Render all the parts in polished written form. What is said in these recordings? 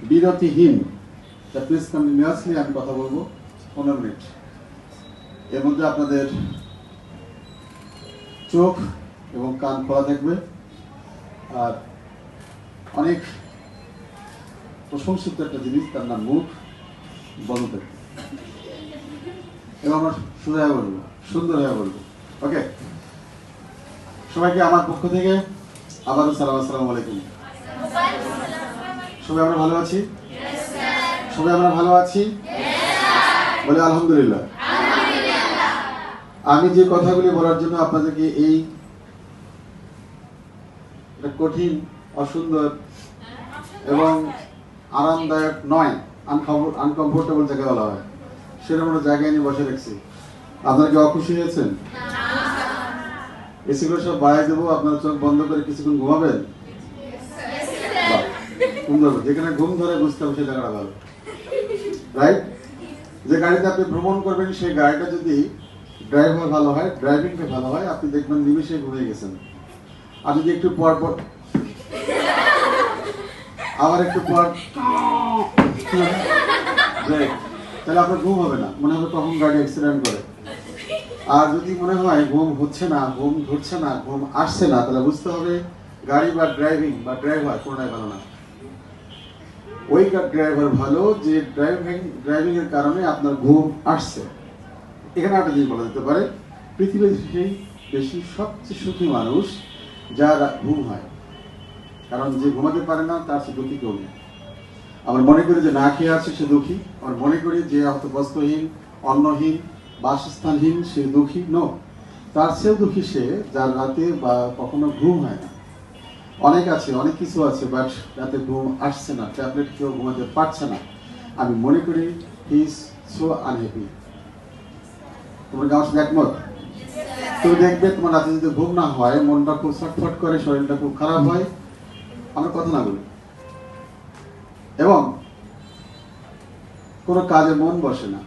বিরতিহীন। Please continuously আমি কথা বলবো 15 মিনিট। এর মধ্যে আপনাদের চোখ এবং কান খোলা থাকবে, আর অনেক প্রশংসিত একটা জিনিস, তার নাম মুখ, বন্ধ থাকবে। এবং আমরা সুন্দর হয়ে বলবো, সুন্দর হয়ে বলবো। ওকে, সবাইকে আমার পক্ষ থেকে আবারও সালাম, আসসালামু আলাইকুম। সবাই আমরা ভালো আছি? সবাই আমরা ভালো আছি? বলে আলহামদুলিল্লাহ। আমি যে কথাগুলি বলার জন্য আপনাদেরকে এই কঠিন, অসুন্দর এবং আরামদায়ক নয়, আনকমফোর্টেবল জায়গা বলা হয়, সেরকম একটা জায়গায় নিয়ে বসে রাখছি। আপনারা কি অখুশি হয়েছেন? এসিগুলো সব বাড়াই দেবো, আপনারা চোখ বন্ধ করে কিছুক্ষণ ঘুমাবেন। সুন্দর, যেখানে ঘুম ধরে বুঝতে হবে সেই জায়গাটা ভালো, রাইট? যে গাড়িতে আপনি ভ্রমণ করবেন সেই গাড়িটা যদি ড্রাইভার ভালো হয়, ড্রাইভিংটা ভালো হয়, আপনি দেখবেন নিমিশে ঘুমিয়ে গেছেন। আর যদি একটু পর পর আবার একটু পর তাহলে আপনার ঘুম হবে না, মনে হবে কখন গাড়ি অ্যাক্সিডেন্ট করে। আর যদি মনে হয় ঘুম হচ্ছে না, ঘুম ধরছে না, ঘুম আসছে না, তাহলে বুঝতে হবে গাড়ি বা ড্রাইভিং বা ড্রাইভার কোনটাই ভালো না। ওই ড্রাইভার ভালো যে ড্রাইভিং এর কারণে আপনার ঘুম আসছে। এখানে একটা জিনিস বলা যেতে পারে, পৃথিবীর সেই বেশি সবচেয়ে সুখী মানুষ যার ঘুম হয়, কারণ যে ঘুমাতে পারে না তার সে দুঃখী কেউ নেই। আমরা মনে করি যে না খেয়ে আছে সে দুঃখী, আমরা মনে করি যে হয়তো বস্ত্রহীন, অন্নহীন, বাসস্থানহীন সে দুঃখী। নো, তার চেয়েও দুঃখী সে যার রাতে বা কখনো ঘুম হয় না। অনেক আছে, অনেক কিছু আছে, বাট রাতে ঘুম আসছে না, ট্যাবলেট কেউ ঘুমাতে পারছে না। আমি মনে করি হি ইজ সো আনহ্যাপি। তোমার আমার সাথে একমত? তুমি দেখবে তোমার রাতে যদি ঘুম না হয়, মনটা খুব ছটফট করে, শরীরটা খুব খারাপ হয়, আমরা কথা না বলি, এবং কোনো কাজে মন বসে না।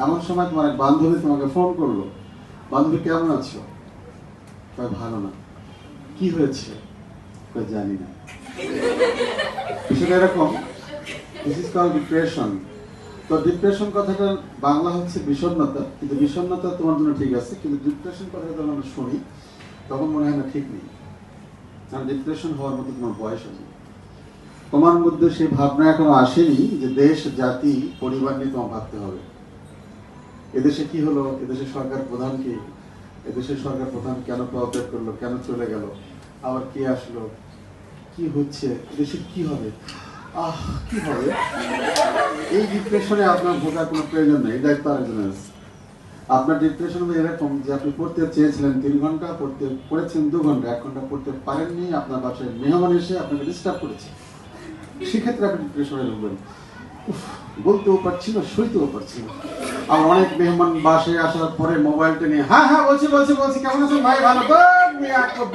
এমন সময় তোমার এক বান্ধবী তোমাকে ফোন করলো, বান্ধবী কেমন আছো? ভালো না। কি হয়েছে? জানি না। বিষয়টা এরকম, দিস ইজ কল্ড ডিপ্রেশন। তো ডিপ্রেশন কথাটা বাংলা হচ্ছে বিষণ্ণতা, কিন্তু বিষণ্ণতা তোমার জন্য ঠিক আছে, কিন্তু ডিপ্রেশন কথাটা যখন আমরা শুনি তখন মনে হয় না ঠিক নেই। কারণ ডিপ্রেশন হওয়ার মতো তোমার বয়স আছে, তোমার মধ্যে সেই ভাবনা এখনো আসেনি যে দেশ, জাতি, পরিবার নিয়ে তোমার ভাবতে হবে। এদেশে কি হলো, এদেশের সরকার প্রধান কি, এদেশের সরকার প্রধান কেন কোঅপারেট করলো, কেন চলে গেল, আবার কে আসলো, কি হচ্ছে, দেশে কি হবে, কি হবে। এই ডিপ্রেশনে আপনার ভোগার কোনো প্রয়োজন নেই, দায়িত্ব আরেকজনের আছে। আপনার ডিপ্রেশন এরকম যে আপনি পড়তে চেয়েছিলেন 3 ঘন্টা, পড়েছেন 2 ঘন্টা, 1 ঘন্টা পড়তে পারেননি, আপনার বাসায় মেহমান এসে আপনাকে ডিস্টার্ব করেছে, সেক্ষেত্রে আপনি ডিপ্রেশনে ঢুকবেন। বলতেও পারছি না, সইতেও পারছি না। আমার অনেক মেহমান বাসায় আসার পরে মোবাইলটা নিয়ে হ্যাঁ হ্যাঁ বলছি বলছি বলছি, কেমন আছেন ভাই? ভালো তো?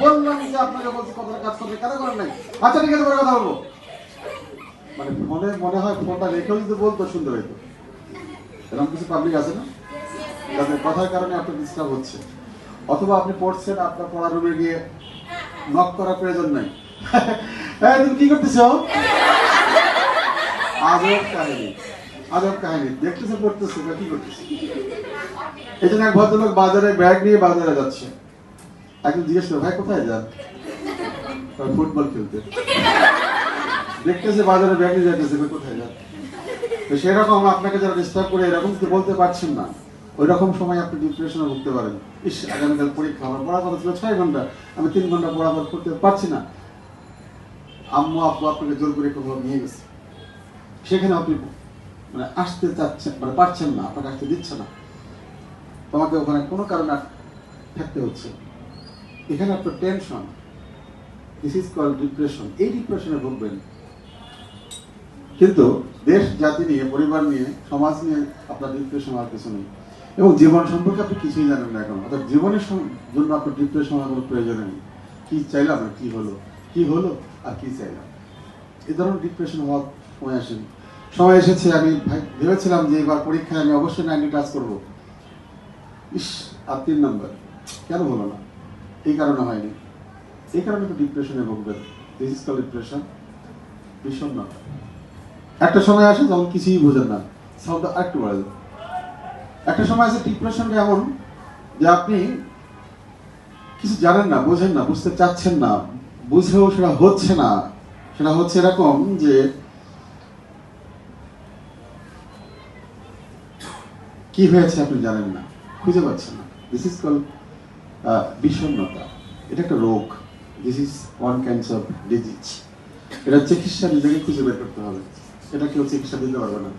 বললাম যে আপনাকে বলছি কতটা কাজ করতে, কেন করেন নাই? আচ্ছা ঠিক আছে, পরে কথা বলবো। মানে ফোনে মনে হয় ফোনটা রেখেও যদি বলতো সুন্দর হইতো। এরকম কিছু পাবলিক আছে না, যাদের কথার কারণে আপনার ডিস্টার্ব হচ্ছে। অথবা আপনি পড়ছেন, আপনার পড়ার রুমে গিয়ে নক করার প্রয়োজন নাই, হ্যাঁ তুমি কি করতেছো? আজব কাহিনী, আজব কাহিনী, দেখতেছে পড়তেছে, কি করতেছে। এই জন্য এক ভদ্রলোক বাজারে ব্যাগ নিয়ে বাজারে যাচ্ছে, একজন জিজ্ঞেস করে ভাই কোথায় যান? ফুটবল খেলতে। দেখতেছে বাজারে ব্যাগ নিয়ে যাইতেছে, কোথায় যান? তো সেরকম আপনাকে যারা ডিস্টার্ব করে এরকম কিছু বলতে পারছেন না, ওই রকম সময় আপনি ডিপ্রেশনে ভুগতে পারেন। ইস, আগামীকাল পরীক্ষা, আমার পড়ার কথা ছিল 6 ঘন্টা, আমি 3 ঘন্টা পড়াবার করতে পারছি না। আম্মু আব্বু আপনাকে জোর করে কোথাও নিয়ে গেছে, সেখানে আপনি মানে আসতে চাচ্ছেন, মানে পারছেন না, আপনাকে আসতে দিচ্ছে না, তোমাকে ওখানে কোনো কারণে থাকতে হচ্ছে, এখানে আপনার tension. This is called depression. এই ডিপ্রেশনে ভুগবেন, কিন্তু দেশ, জাতি নিয়ে, পরিবার নিয়ে, সমাজ নিয়ে আপনার ডিপ্রেশন আর কিছু নেই, এবং জীবন সম্পর্কে আপনি কিছুই জানেন না এখন। অর্থাৎ জীবনের জন্য আপনার ডিপ্রেশন হওয়ার কোনো প্রয়োজন নেই। কি চাইলাম আর কি হলো, কি হলো আর কি চাইলাম, এই ধরনের ডিপ্রেশন হওয়ার সময় এসেছে। আমি ভেবেছিলাম যে এবার পরীক্ষায় আমি অবশ্যই 90 ক্লাস করবো, ইস আর 3 নম্বর, কেন হলো না? এই কারণে হয়নি, এই কারণে তো ডিপ্রেশনে ভুগবেন। দিস ইজ কল্ড ডিপ্রেশন, বিষণ্ণতা। একটা সময় আসে যখন কিছুই বোঝেন না, সাউন্ডটা একটু বাড়ে যায়। একটা সময় আছে ডিপ্রেশনটা এমন যে আপনি কিছু জানেন না, বোঝেন না, বুঝতে চাচ্ছেন না, বুঝেও সেটা হচ্ছে না। সেটা হচ্ছে এরকম যে কি হয়েছে আপনি জানেন না, খুঁজে পাচ্ছেন না। দিস ইজ কল বিষণ্ণতা। এটা একটা রোগ। This is one kinds of disease. এটা চিকিৎসা নিজেকে খুঁজে বের করতে হবে, এটা কেউ চিকিৎসা দিতে পারবে না।